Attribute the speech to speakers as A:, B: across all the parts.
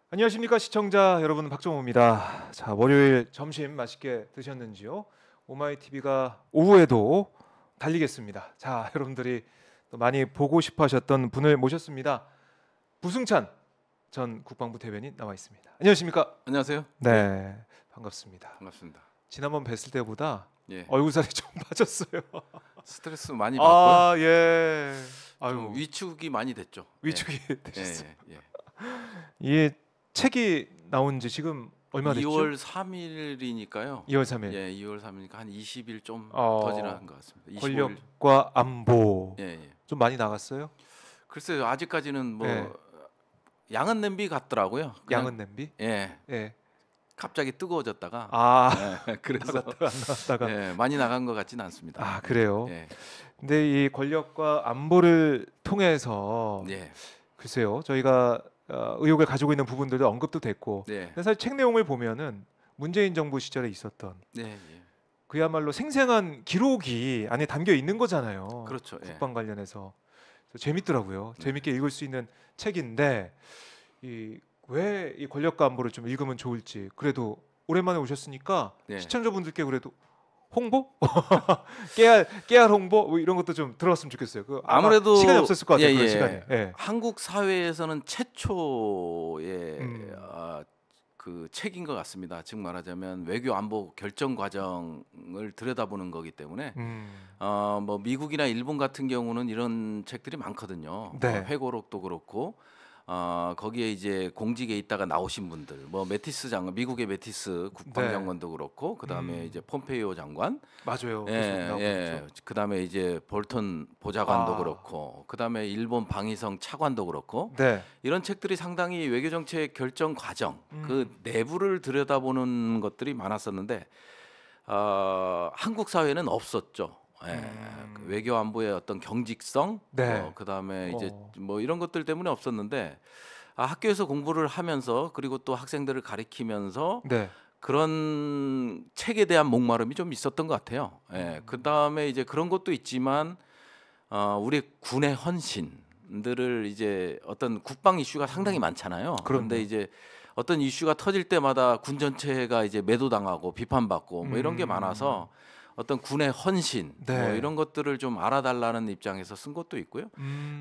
A: 안녕하십니까 시청자 여러분, 박정호입니다. 자, 월요일 점심 맛있게 드셨는지요? 오마이TV가 오후에도 달리겠습니다. 자, 여러분들이 또 많이 보고 싶어 하셨던 분을 모셨습니다. 부승찬 전 국방부 대변인 나와 있습니다. 안녕하십니까?
B: 안녕하세요.
A: 네, 반갑습니다.
B: 반갑습니다.
A: 지난번 뵀을 때보다
B: 예.
A: 얼굴 살이 좀 빠졌어요.
B: 스트레스 많이 받고요.
A: 예.
B: 좀 위축이 많이 됐죠.
A: 위축이 되셨어요.
B: 예.
A: 이 책이 나온 지 지금 얼마 됐죠?
B: 2월 3일이니까요.
A: 2월 3일.
B: 예, 2월 3일이니까 한 20일 좀 더 지난 것 같습니다. 25일.
A: 권력과 안보.
B: 예.
A: 좀 많이 나갔어요?
B: 글쎄요, 아직까지는 뭐
A: 예.
B: 양은 냄비 같더라고요. 그냥,
A: 양은 냄비?
B: 예.
A: 예.
B: 갑자기 뜨거워졌다가 그래서
A: 나갔다가 안 나갔다가.
B: 예, 많이 나간 것 같지는 않습니다.
A: 아, 그래요.
B: 예.
A: 근데 이 권력과 안보를 통해서
B: 예.
A: 글쎄요, 저희가 의혹을 가지고 있는 부분들도 언급도 됐고,
B: 예.
A: 근데 사실 책 내용을 보면은 문재인 정부 시절에 있었던
B: 예.
A: 그야말로 생생한 기록이 안에 담겨 있는 거잖아요.
B: 그렇죠. 예.
A: 국방 관련해서. 그래서 재밌더라고요. 재밌게 읽을 수 있는 책인데 왜 이 권력과 안보를 좀 읽으면 좋을지. 그래도 오랜만에 오셨으니까
B: 예.
A: 시청자분들께 그래도 홍보? 깨알 홍보? 뭐 이런 것도 좀 들어봤으면 좋겠어요.
B: 아무래도
A: 시간이 없었을 것 같아요.
B: 예,
A: 그런
B: 예.
A: 시간이. 예.
B: 한국 사회에서는 최초의
A: 음.
B: 그 책인 것 같습니다. 즉 말하자면 외교 안보 결정 과정을 들여다보는 거기 때문에 뭐 미국이나 일본 같은 경우는 이런 책들이 많거든요.
A: 네.
B: 회고록도 그렇고 거기에 이제 공직에 있다가 나오신 분들, 뭐 매티스 장관, 미국의 매티스 국방장관도 그렇고, 그 다음에 이제 폼페이오 장관,
A: 맞아요.
B: 그 다음에 이제 볼턴 보좌관도 그렇고, 그 다음에 일본 방위성 차관도 그렇고,
A: 네.
B: 이런 책들이 상당히 외교 정책 결정 과정, 그 내부를 들여다보는 것들이 많았었는데 한국 사회는 없었죠. 그 외교 안보의 어떤 경직성,
A: 네.
B: 그다음에 이제 뭐 이런 것들 때문에 없었는데 학교에서 공부를 하면서 그리고 또 학생들을 가리키면서
A: 네.
B: 그런 책에 대한 목마름이 좀 있었던 것 같아요. 그다음에 이제 그런 것도 있지만 우리 군의 헌신들을 이제 어떤 국방 이슈가 상당히 많잖아요. 그런데 이제 어떤 이슈가 터질 때마다 군 전체가 이제 매도당하고 비판받고 뭐 이런 게 많아서 어떤 군의 헌신
A: 네.
B: 뭐 이런 것들을 좀 알아달라는 입장에서 쓴 것도 있고요.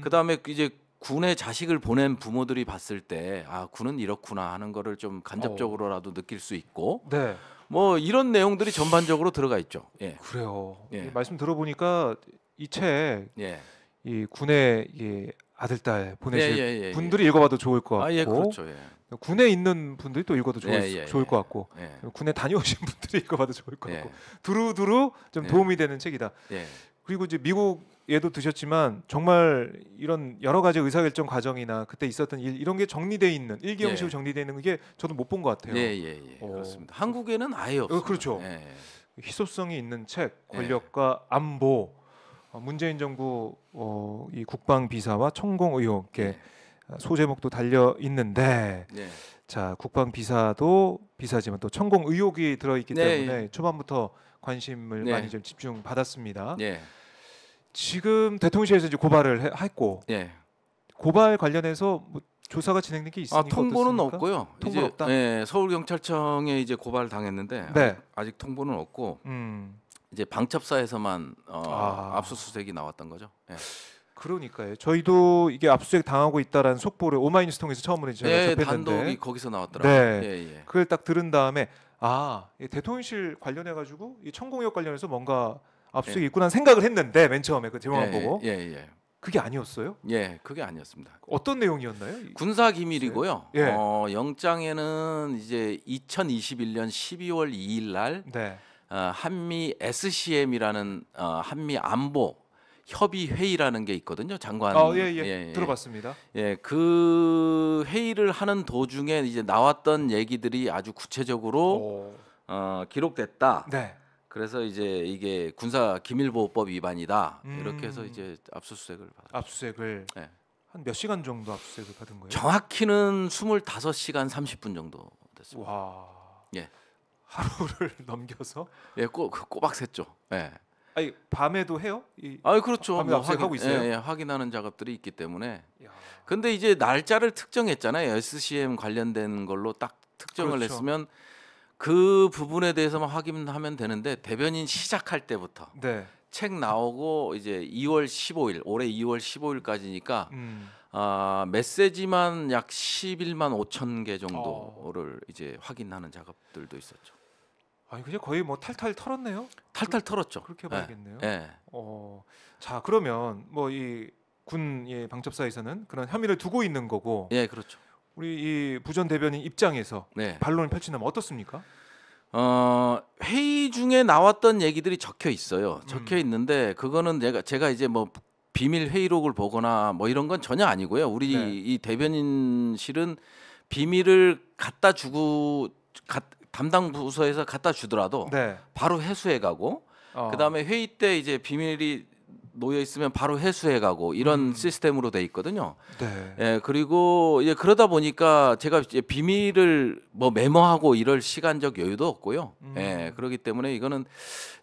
B: 그다음에 이제 군에 자식을 보낸 부모들이 봤을 때 군은 이렇구나 하는 거를 좀 간접적으로라도 느낄 수 있고
A: 네.
B: 뭐 이런 내용들이 전반적으로 들어가 있죠. 예.
A: 그래요.
B: 예.
A: 말씀 들어보니까 이 책
B: 예.
A: 이 군에 아들 딸 보내실
B: 예.
A: 분들이 읽어봐도 좋을 것 같고,
B: 예, 그렇죠. 예.
A: 군에 있는 분들이 또 읽어도 좋을 것 같고,
B: 예.
A: 군에 다녀오신 분들이 읽어봐도 좋을 것
B: 예.
A: 같고, 두루두루 좀
B: 예.
A: 도움이 되는 책이다.
B: 예.
A: 그리고 이제 미국에도 드셨지만 정말 이런 여러 가지 의사결정 과정이나 그때 있었던 일, 이런 게 정리돼 있는 일기 형식으로 정리돼 있는 게 저도 못 본 것 같아요.
B: 예. 그렇습니다. 한국에는 아예 없습니다.
A: 그렇죠.
B: 예.
A: 희소성이 있는 책, 권력과 안보, 문재인 정부 이 국방 비사와 천공 의혹에 소제목도 달려 있는데, 자, 국방 비사도 비사지만 또 천공 의혹이 들어 있기 때문에 초반부터 관심을 많이 좀 집중 받았습니다. 지금 대통령실에서 이제 고발을 했고, 고발 관련해서 뭐 조사가 진행된 게 있습니까?
B: 통보는
A: 어떻습니까?
B: 없고요.
A: 통보는
B: 이제
A: 없다.
B: 서울 경찰청에 이제 고발 당했는데 아직 통보는 없고 이제 방첩사에서만 압수수색이 나왔던 거죠.
A: 그러니까요. 저희도 이게 압수수색 당하고 있다라는 속보를 오마이뉴스 통해서 처음으로 제가 접했는데
B: 단독이 거기서 나왔더라고요.
A: 그걸 딱 들은 다음에 이 대통령실 관련해 가지고 이 천공역 관련해서 뭔가 압수수색이 있구나 생각을 했는데, 맨 처음에 그 제목만 보고 그게 아니었어요?
B: 그게 아니었습니다.
A: 어떤 내용이었나요?
B: 군사 기밀이고요. 영장에는 이제 2021년 12월 2일 날 한미 SCM이라는 한미 안보 협의 회의라는 게 있거든요. 장관.
A: 들어봤습니다.
B: 그 회의를 하는 도중에 이제 나왔던 얘기들이 아주 구체적으로 기록됐다. 그래서 이제 이게 군사 기밀보호법 위반이다. 이렇게 해서 이제 압수수색을 받았죠.
A: 압수수색을 한 몇 시간 정도 압수수색을 받은 거예요?
B: 정확히는 25시간 30분 정도 됐습니다.
A: 와. 하루를 넘겨서?
B: 꼬박 샜죠.
A: 아니 밤에도 해요?
B: 그렇죠.
A: 밤에 압수하고 있어요?
B: 예, 확인하는 작업들이 있기 때문에.
A: 야.
B: 근데 이제 날짜를 특정했잖아요. SCM 관련된 걸로 딱 특정을
A: 그렇죠.
B: 했으면 그 부분에 대해서만 확인하면 되는데 대변인 시작할 때부터
A: 네.
B: 책 나오고 이제 2월 15일 올해 2월 15일까지니까 메시지만 약 11만 5천 개 정도를 이제 확인하는 작업들도 있었죠.
A: 아니 그냥 거의 뭐 탈탈 털었네요.
B: 탈탈 털었죠.
A: 그렇게 봐야겠네요.
B: 예.
A: 자 그러면 뭐 이 군의 방첩사에서는 그런 혐의를 두고 있는 거고,
B: 예, 그렇죠.
A: 우리 이 부전 대변인 입장에서
B: 네.
A: 반론을 펼친다면 어떻습니까?
B: 회의 중에 나왔던 얘기들이 적혀 있어요. 적혀 있는데 그거는 제가 이제 뭐 비밀 회의록을 보거나 뭐 이런 건 전혀 아니고요. 우리
A: 네.
B: 이 대변인실은 비밀을 갖다 주고 담당 부서에서 갖다 주더라도
A: 네.
B: 바로 해수해 가고 그다음에 회의 때 이제 비밀이 놓여 있으면 바로 해수해 가고 이런 시스템으로 돼 있거든요.
A: 네.
B: 예, 그리고 이제 그러다 보니까 제가 이제 비밀을 뭐 메모하고 이럴 시간적 여유도 없고요. 예, 그렇기 때문에 이거는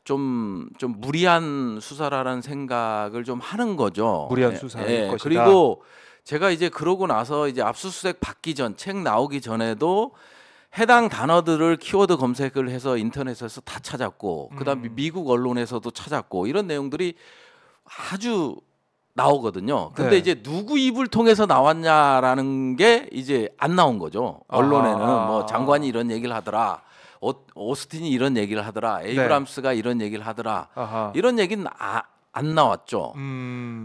B: 좀 무리한 수사라는 생각을 좀 하는 거죠.
A: 무리한 수사일 것이다.
B: 그리고 제가 이제 그러고 나서 이제 압수수색 받기 전, 책 나오기 전에도 해당 단어들을 키워드 검색을 해서 인터넷에서 다 찾았고, 그다음에 미국 언론에서도 찾았고 이런 내용들이 아주 나오거든요. 근데
A: 네.
B: 이제 누구 입을 통해서 나왔냐라는 게 이제 안 나온 거죠. 언론에는 뭐 장관이 이런 얘기를 하더라, 오스틴이 이런 얘기를 하더라, 에이브람스가 이런 얘기를 하더라, 이런 얘기는 안 나왔죠.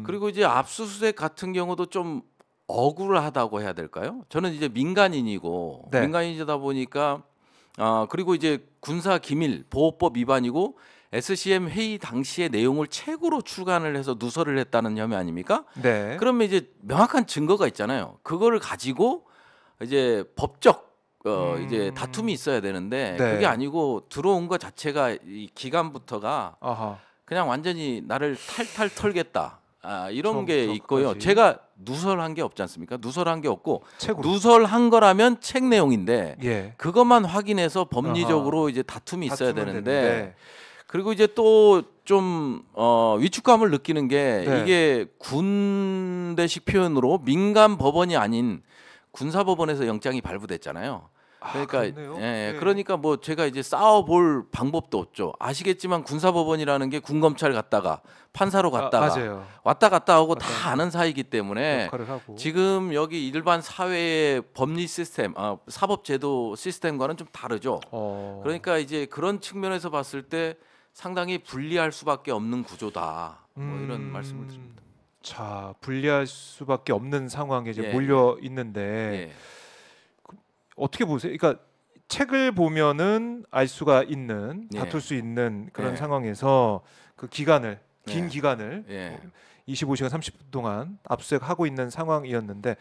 B: 그리고 이제 압수수색 같은 경우도 좀 억울하다고 해야 될까요? 저는 이제 민간인이고,
A: 네.
B: 민간인이다 보니까 그리고 이제 군사 기밀 보호법 위반이고 SCM 회의 당시의 내용을 책으로 출간을 해서 누설을 했다는 혐의 아닙니까?
A: 네.
B: 그러면 이제 명확한 증거가 있잖아요. 그거를 가지고 이제 법적 이제 다툼이 있어야 되는데
A: 네.
B: 그게 아니고 들어온 것 자체가 이 기간부터가 그냥 완전히 나를 탈탈 털겠다. 이런 게 있고요.
A: 끝까지.
B: 제가 누설한 게 없지 않습니까? 누설한 게 없고,
A: 책으로.
B: 누설한 거라면 책 내용인데
A: 예.
B: 그것만 확인해서 법리적으로 이제 다툼이 있어야
A: 다투면
B: 되는데 그리고 이제 또 좀 위축감을 느끼는 게
A: 네.
B: 이게 군대식 표현으로 민간 법원이 아닌 군사법원에서 영장이 발부됐잖아요. 그러니까
A: 그렇네요.
B: 예,
A: 네.
B: 그러니까 뭐 제가 이제 싸워볼 방법도 없죠. 아시겠지만 군사법원이라는 게 군검찰 갔다가 판사로 갔다가
A: 맞아요.
B: 왔다 갔다 하고
A: 맞아요.
B: 다 아는 사이기 때문에
A: 역할을 하고.
B: 지금 여기 일반 사회의 법리 시스템, 사법제도 시스템과는 좀 다르죠. 그러니까 이제 그런 측면에서 봤을 때 상당히 불리할 수밖에 없는 구조다. 뭐 이런 말씀을 드립니다.
A: 자, 불리할 수밖에 없는 상황에 이제
B: 예,
A: 몰려 있는데
B: 예.
A: 어떻게 보세요? 그러니까 책을 보면은 알 수가 있는,
B: 예.
A: 다툴 수 있는 그런
B: 예.
A: 상황에서 그 기간을 긴
B: 예.
A: 기간을
B: 예.
A: 25시간 30분 동안 압수수색하고 있는 상황이었는데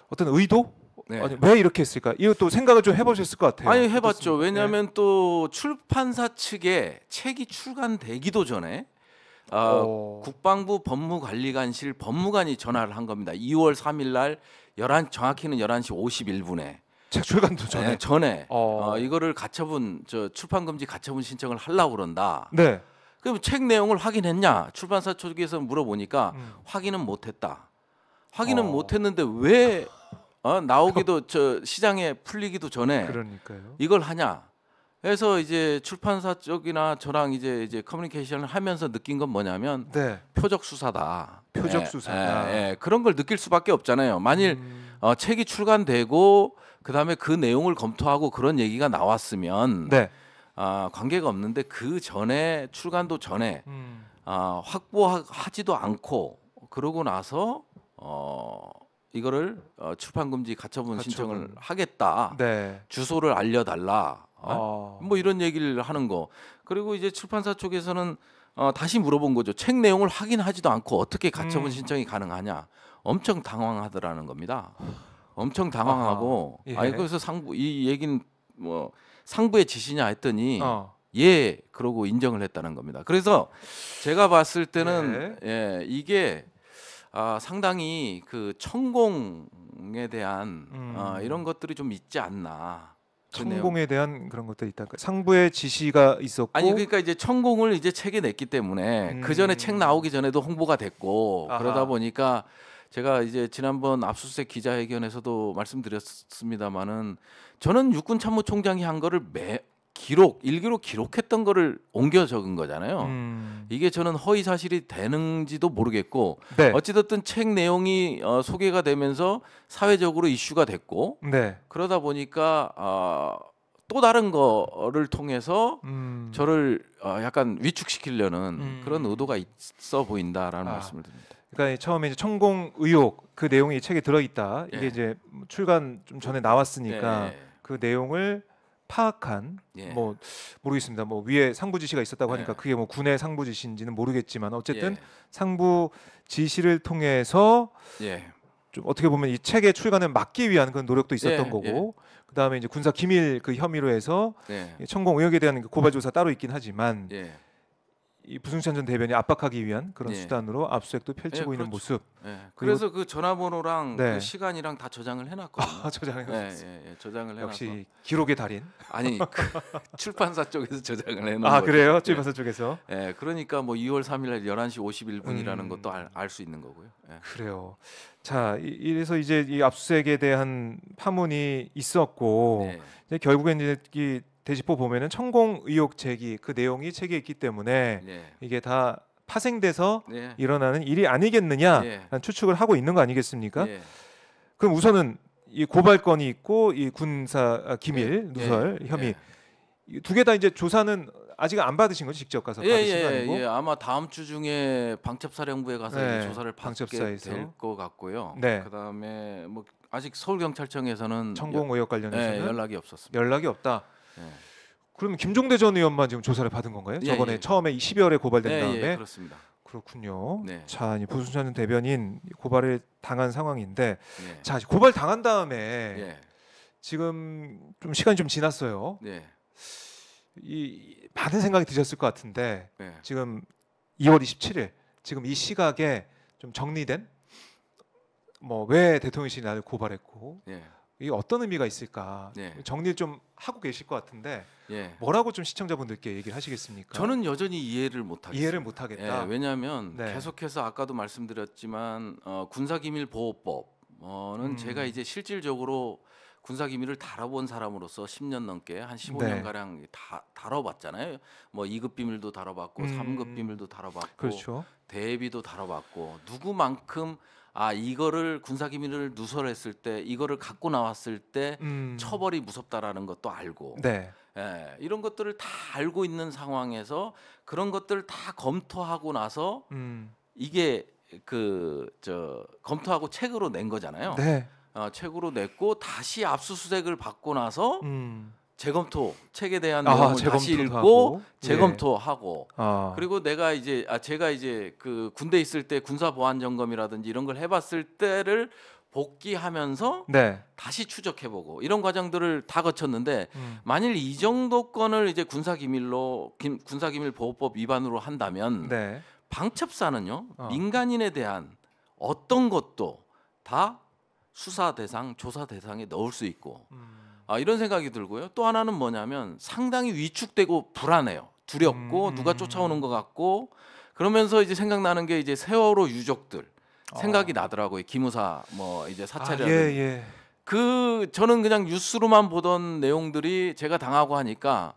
A: 어떤 의도?
B: 네.
A: 아니, 왜 이렇게 했을까? 이것도 생각을 좀 해보셨을 것 같아요.
B: 아니 해봤죠.
A: 어떻습니까?
B: 왜냐하면 또 출판사 측에 책이 출간되기도 전에 국방부 법무관리관실 법무관이 전화를 한 겁니다. 2월 3일 날 정확히는 11시 51분에
A: 책 출간도 전에.
B: 네, 전에 이거를 가처분 출판금지 가처분 신청을 하려고 그런다.
A: 네.
B: 그럼 책 내용을 확인했냐? 출판사 쪽에서 물어보니까 확인은 못했다. 확인은 못했는데 왜 나오기도 시장에 풀리기도 전에
A: 그러니까요.
B: 이걸 하냐? 그래서 이제 출판사 쪽이나 저랑 이제 커뮤니케이션을 하면서 느낀 건 뭐냐면
A: 네.
B: 표적 수사다.
A: 표적 수사다.
B: 그런 걸 느낄 수밖에 없잖아요. 만일 책이 출간되고 그다음에 그 내용을 검토하고 그런 얘기가 나왔으면
A: 네.
B: 관계가 없는데 그 전에 출간도 전에 확보하지도 않고 그러고 나서 이거를 출판금지 가처분 신청을 하겠다.
A: 네.
B: 주소를 알려달라. 뭐 이런 얘기를 하는 거. 그리고 이제 출판사 쪽에서는 다시 물어본 거죠. 책 내용을 확인하지도 않고 어떻게 가처분 신청이 가능하냐. 엄청 당황하더라는 겁니다. 엄청 당황하고
A: 예.
B: 그래서 이 얘기는 뭐 상부의 지시냐 했더니 예 그러고 인정을 했다는 겁니다. 그래서 제가 봤을 때는 이게 상당히 그 천공에 대한 이런 것들이 좀 있지 않나.
A: 천공에 대한 그런 것들이 있다. 상부의 지시가 있었고
B: 아니 그러니까 이제 천공을 이제 책에 냈기 때문에 그 전에 책 나오기 전에도 홍보가 됐고
A: 아하.
B: 그러다 보니까 제가 이제 지난번 압수수색 기자회견에서도 말씀드렸습니다마는 저는 육군 참모총장이 한 거를 일기로 기록했던 거를 옮겨 적은 거잖아요. 이게 저는 허위 사실이 되는지도 모르겠고
A: 네.
B: 어찌됐든 책 내용이 소개가 되면서 사회적으로 이슈가 됐고
A: 네.
B: 그러다 보니까 또 다른 거를 통해서 저를 약간 위축시키려는 그런 의도가 있어 보인다라는 말씀을 드립니다.
A: 그러니까 처음에 이제 천공 의혹 그 내용이 책에 들어 있다. 이게
B: 예.
A: 이제 출간 좀 전에 나왔으니까
B: 예.
A: 그 내용을 파악한
B: 예.
A: 뭐 모르겠습니다. 뭐 위에 상부 지시가 있었다고 하니까
B: 예.
A: 그게 뭐 군의 상부 지시인지는 모르겠지만 어쨌든
B: 예.
A: 상부 지시를 통해서
B: 예.
A: 좀 어떻게 보면 이 책의 출간을 막기 위한 그런 노력도 있었던
B: 예.
A: 거고 그다음에 이제 군사 기밀 그 혐의로 해서
B: 예.
A: 천공 의혹에 대한 그 고발 조사 따로 있긴 하지만
B: 예.
A: 이 부승찬 전 대변이 압박하기 위한 그런
B: 예.
A: 수단으로 압수수색도 펼치고
B: 예,
A: 있는
B: 그렇죠.
A: 모습.
B: 예. 그래서 그 전화번호랑
A: 네.
B: 그 시간이랑 다 저장을 해놨거든요.
A: 저장을
B: 예, 예, 예, 저장을 해놔서
A: 역시 기록의 달인.
B: 아니 그 출판사 쪽에서 저장을 해놓은
A: 아
B: 거죠.
A: 그래요?
B: 예.
A: 출판사 쪽에서.
B: 예, 그러니까 뭐 2월 3일 날 11시 51분이라는
A: 음.
B: 것도 알 수 있는 거고요. 예.
A: 그래요. 자, 이래서 이제 이 압수수색에 대한 파문이 있었고
B: 예.
A: 이제 결국엔 이제 이 대지포 보면은 천공 의혹 제기 그 내용이 책에 있기 때문에
B: 예.
A: 이게 다 파생돼서
B: 예.
A: 일어나는 일이 아니겠느냐라는
B: 예.
A: 추측을 하고 있는 거 아니겠습니까?
B: 예.
A: 그럼 우선은 이 고발건이 있고 이 군사 기밀 누설 혐의 두 개 다 이제 조사는 아직 안 받으신 거죠? 직접 가서 받으신 거 아니고?
B: 예, 아마 다음 주 중에 방첩사령부에 가서
A: 네,
B: 이제 조사를 받게
A: 방첩사에서.
B: 될 것 같고요.
A: 네.
B: 그다음에 뭐 아직 서울경찰청에서는
A: 천공 의혹 관련해서는
B: 연락이 없었습니다.
A: 연락이 없다.
B: 예.
A: 그러면 김종대 전 의원만 지금 조사를 받은 건가요?
B: 예,
A: 저번에
B: 예.
A: 처음에 12월에 고발된
B: 예,
A: 다음에
B: 그렇습니다.
A: 그렇군요.
B: 네.
A: 자, 이 부승찬 대변인 고발을 당한 상황인데,
B: 예.
A: 자 고발 당한 다음에
B: 예.
A: 지금 좀 시간이 좀 지났어요.
B: 예.
A: 이 많은 생각이 드셨을 것 같은데
B: 예.
A: 지금 2월 27일 지금 이 시각에 좀 정리된 뭐 왜 대통령실이 나를 고발했고
B: 예.
A: 이게 어떤 의미가 있을까
B: 예.
A: 정리를 좀 하고 계실 것 같은데
B: 예.
A: 뭐라고 좀 시청자분들께 얘기를 하시겠습니까?
B: 저는 여전히 이해를 못 하겠습니다.
A: 이해를 못 하겠다.
B: 예, 왜냐하면
A: 네.
B: 계속해서 아까도 말씀드렸지만 군사기밀보호법은 제가 이제 실질적으로 군사기밀을 다뤄본 사람으로서 10년 넘게 한 15년
A: 네.
B: 가량 다 다뤄봤잖아요. 뭐 2급 비밀도 다뤄봤고 3급 비밀도 다뤄봤고
A: 그렇죠.
B: 대비도 다뤄봤고 누구만큼 이거를 군사기밀을 누설했을 때 이거를 갖고 나왔을 때 처벌이 무섭다라는 것도 알고
A: 네.
B: 예, 이런 것들을 다 알고 있는 상황에서 그런 것들을 다 검토하고 나서 이게 검토하고 책으로 낸 거잖아요.
A: 네.
B: 책으로 냈고 다시 압수수색을 받고 나서 재검토 책에 대한
A: 아,
B: 내용을 다시
A: 재검토도
B: 읽고
A: 하고.
B: 재검토하고
A: 아.
B: 그리고 제가 이제 그 군대 있을 때 군사 보안 점검이라든지 이런 걸 해봤을 때를 복귀하면서
A: 네.
B: 다시 추적해보고 이런 과정들을 다 거쳤는데
A: 음.
B: 만일 이 정도 건을 이제 군사기밀 보호법 위반으로 한다면
A: 네.
B: 방첩사는요 민간인에 대한 어떤 것도 다 수사 대상, 조사 대상에 넣을 수 있고 이런 생각이 들고요. 또 하나는 뭐냐면 상당히 위축되고 불안해요. 두렵고 누가 쫓아오는 것 같고 그러면서 이제 생각나는 게 이제 세월호 유족들 생각이 나더라고요. 기무사 뭐 이제 사찰이라든지 저는 그냥 뉴스로만 보던 내용들이 제가 당하고 하니까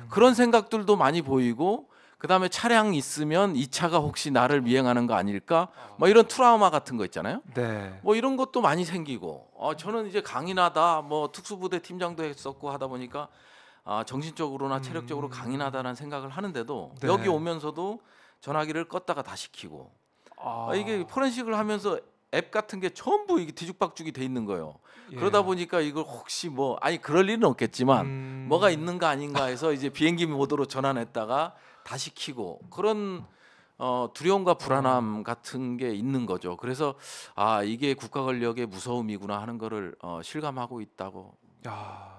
B: 그런 생각들도 많이 보이고 그다음에 차량 있으면 이 차가 혹시 나를 미행하는 거 아닐까? 뭐 이런 트라우마 같은 거 있잖아요.
A: 네.
B: 뭐 이런 것도 많이 생기고 저는 이제 강인하다 뭐 특수부대 팀장도 했었고 하다 보니까 정신적으로나 체력적으로 강인하다는 생각을 하는데도
A: 네.
B: 여기 오면서도 전화기를 껐다가 다시 켜고 이게 포렌식을 하면서 앱 같은 게 전부 이게 뒤죽박죽이 돼 있는 거예요.
A: 예.
B: 그러다 보니까 이걸 혹시 그럴 일은 없겠지만 뭐가 있는가 아닌가 해서 이제 비행기 모드로 전환했다가 다시 켜고 그런 두려움과 불안함 같은 게 있는 거죠. 그래서 이게 국가 권력의 무서움이구나 하는 거를 실감하고 있다고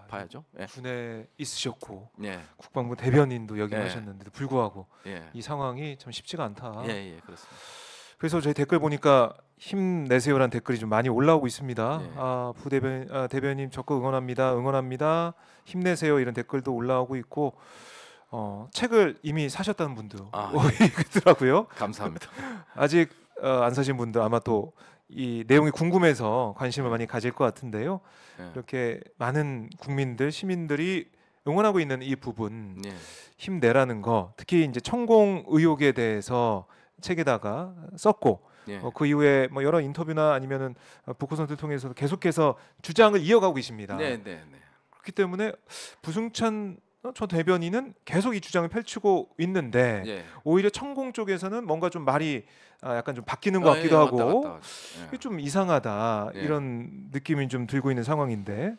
B: 봐야죠. 예.
A: 군에 있으셨고
B: 예.
A: 국방부 대변인도
B: 예.
A: 역임하셨는데도 불구하고
B: 예.
A: 이 상황이 참 쉽지가 않다.
B: 예, 그렇습니다.
A: 그래서 저희 댓글 보니까 힘내세요라는 댓글이 좀 많이 올라오고 있습니다.
B: 예.
A: 대변인 적극 응원합니다. 힘내세요 이런 댓글도 올라오고 있고 책을 이미 사셨다는 분도 있더라고요.
B: 감사합니다.
A: 아직 안 사신 분들 아마 또 이 내용이 궁금해서 관심을 많이 가질 것 같은데요.
B: 예.
A: 이렇게 많은 국민들, 시민들이 응원하고 있는 이 부분
B: 예.
A: 힘내라는 거, 특히 이제 천공 의혹에 대해서 책에다가 썼고
B: 예.
A: 그 이후에 뭐 여러 인터뷰나 아니면은 북구 선수를 통해서 계속해서 주장을 이어가고 계십니다.
B: 네, 네, 네.
A: 그렇기 때문에 부승찬 전 대변인은 계속 이 주장을 펼치고 있는데
B: 예.
A: 오히려 천공 쪽에서는 뭔가 좀 말이 약간 좀 바뀌는 것 같기도 하고
B: 왔다.
A: 이게 좀 이상하다
B: 예.
A: 이런 느낌이 좀 들고 있는 상황인데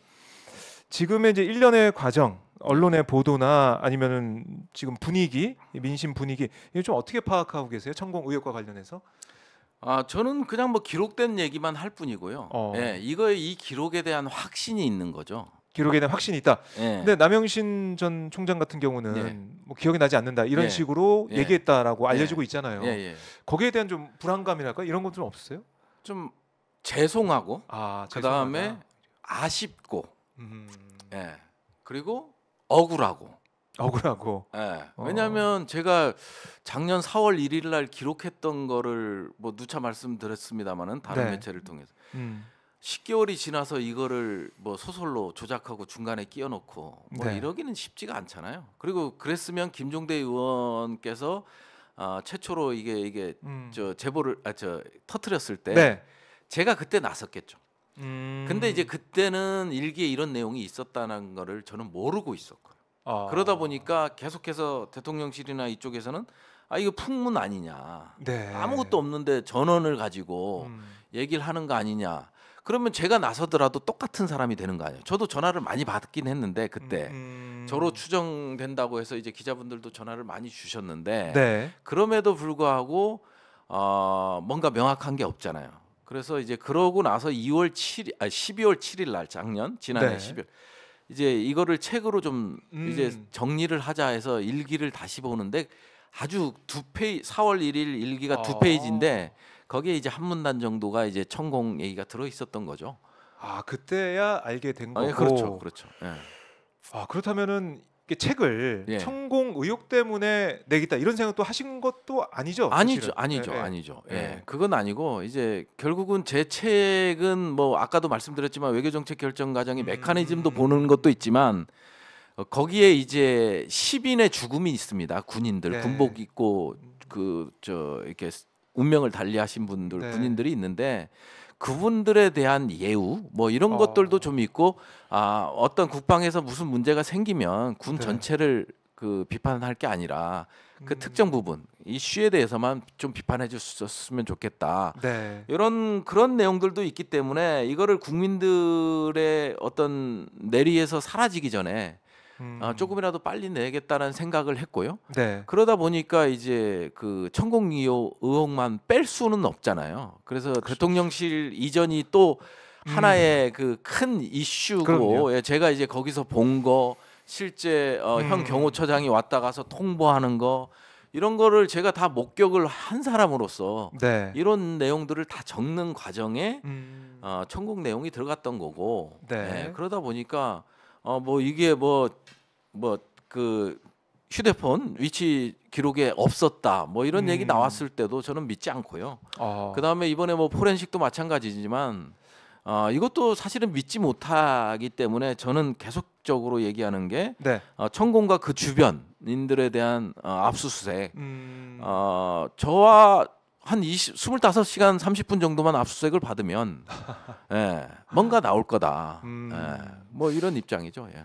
A: 지금의 이제 일련의 과정, 언론의 보도나 아니면은 지금 분위기, 민심 분위기 이거 좀 어떻게 파악하고 계세요? 천공 의혹과 관련해서?
B: 저는 그냥 뭐 기록된 얘기만 할 뿐이고요. 예, 이 기록에 대한 확신이 있는 거죠.
A: 기록에 대한 확신이 있다.
B: 예.
A: 근데 남영신 전 총장 같은 경우는
B: 예.
A: 뭐 기억이 나지 않는다 이런
B: 예.
A: 식으로
B: 예.
A: 얘기했다라고
B: 예.
A: 알려지고 있잖아요.
B: 예, 예.
A: 거기에 대한 좀 불안감이랄까 이런 건 좀 없으세요?
B: 좀 죄송하고 그 다음에
A: 죄송하다.
B: 아쉽고,
A: 음,
B: 예. 그리고 억울하고.
A: 억울하고.
B: 예. 왜냐하면 제가 작년 4월 1일 날 기록했던 거를 뭐 누차 말씀드렸습니다마는 다른
A: 네.
B: 매체를 통해서 10개월이 지나서 이거를 뭐 소설로 조작하고 중간에 끼워놓고 뭐
A: 네.
B: 이러기는 쉽지가 않잖아요. 그리고 그랬으면 김종대 의원께서 최초로 이게 저 제보를 터트렸을 때
A: 네.
B: 제가 그때 나섰겠죠. 근데 이제 그때는 일기에 이런 내용이 있었다는 거를 저는 모르고 있었고요. 그러다 보니까 계속해서 대통령실이나 이쪽에서는 이거 풍문 아니냐,
A: 네.
B: 아무것도 없는데 전원을 가지고 얘기를 하는 거 아니냐. 그러면 제가 나서더라도 똑같은 사람이 되는 거 아니에요. 저도 전화를 많이 받긴 했는데 그때 저로 추정된다고 해서 이제 기자분들도 전화를 많이 주셨는데
A: 네.
B: 그럼에도 불구하고 뭔가 명확한 게 없잖아요. 그래서 이제 그러고 나서 12월 7일 날 지난해
A: 네.
B: 10일 이제 이거를 책으로 좀 이제 정리를 하자 해서 일기를 다시 보는데 아주 4월 1일 일기가 2페이지인데 거기에 이제 한 문단 정도가 이제 천공 얘기가 들어 있었던 거죠.
A: 그때야 알게 된 거고.
B: 그렇죠. 예.
A: 그렇다면은 이게 책을
B: 예.
A: 천공 의혹 때문에 내겠다 이런 생각도 하신 것도 아니죠? 사실은.
B: 아니죠.
A: 예.
B: 예. 그건 아니고 이제 결국은 제 책은 뭐 아까도 말씀드렸지만 외교정책 결정 과정의 메커니즘도 보는 것도 있지만 거기에 이제 시민의 죽음이 있습니다. 군인들
A: 네.
B: 군복 입고 이렇게 운명을 달리하신 분들
A: 네.
B: 군인들이 있는데 그분들에 대한 예우 뭐 이런 것들도 좀 있고 어떤 국방에서 무슨 문제가 생기면 군
A: 네.
B: 전체를 비판할 게 아니라 그 특정 부분 이슈에 대해서만 좀 비판해 줬으면 좋겠다.
A: 네.
B: 그런 내용들도 있기 때문에 이거를 국민들의 어떤 내리에서 사라지기 전에 조금이라도 빨리 내겠다는 생각을 했고요.
A: 네.
B: 그러다 보니까 이제 그 천공 의혹만 뺄 수는 없잖아요. 그래서 대통령실 이전이 또 하나의 그 큰 이슈고
A: 그럼요.
B: 제가 이제 거기서 본 거 실제 현 경호처장이 왔다 가서 통보하는 거 이런 거를 제가 다 목격을 한 사람으로서
A: 네.
B: 이런 내용들을 다 적는 과정에 천공 내용이 들어갔던 거고
A: 네.
B: 그러다 보니까 뭐 이게 그 휴대폰 위치 기록에 없었다 뭐 이런 얘기 나왔을 때도 저는 믿지 않고요. 그 다음에 이번에 뭐 포렌식도 마찬가지지만 이것도 사실은 믿지 못하기 때문에 저는 계속적으로 얘기하는 게
A: 네.
B: 천공과 그 주변인들에 대한 압수수색. 저와 한 25시간 30분 정도만 압수수색을 받으면 뭔가 나올 거다. 뭐 이런 입장이죠. 예.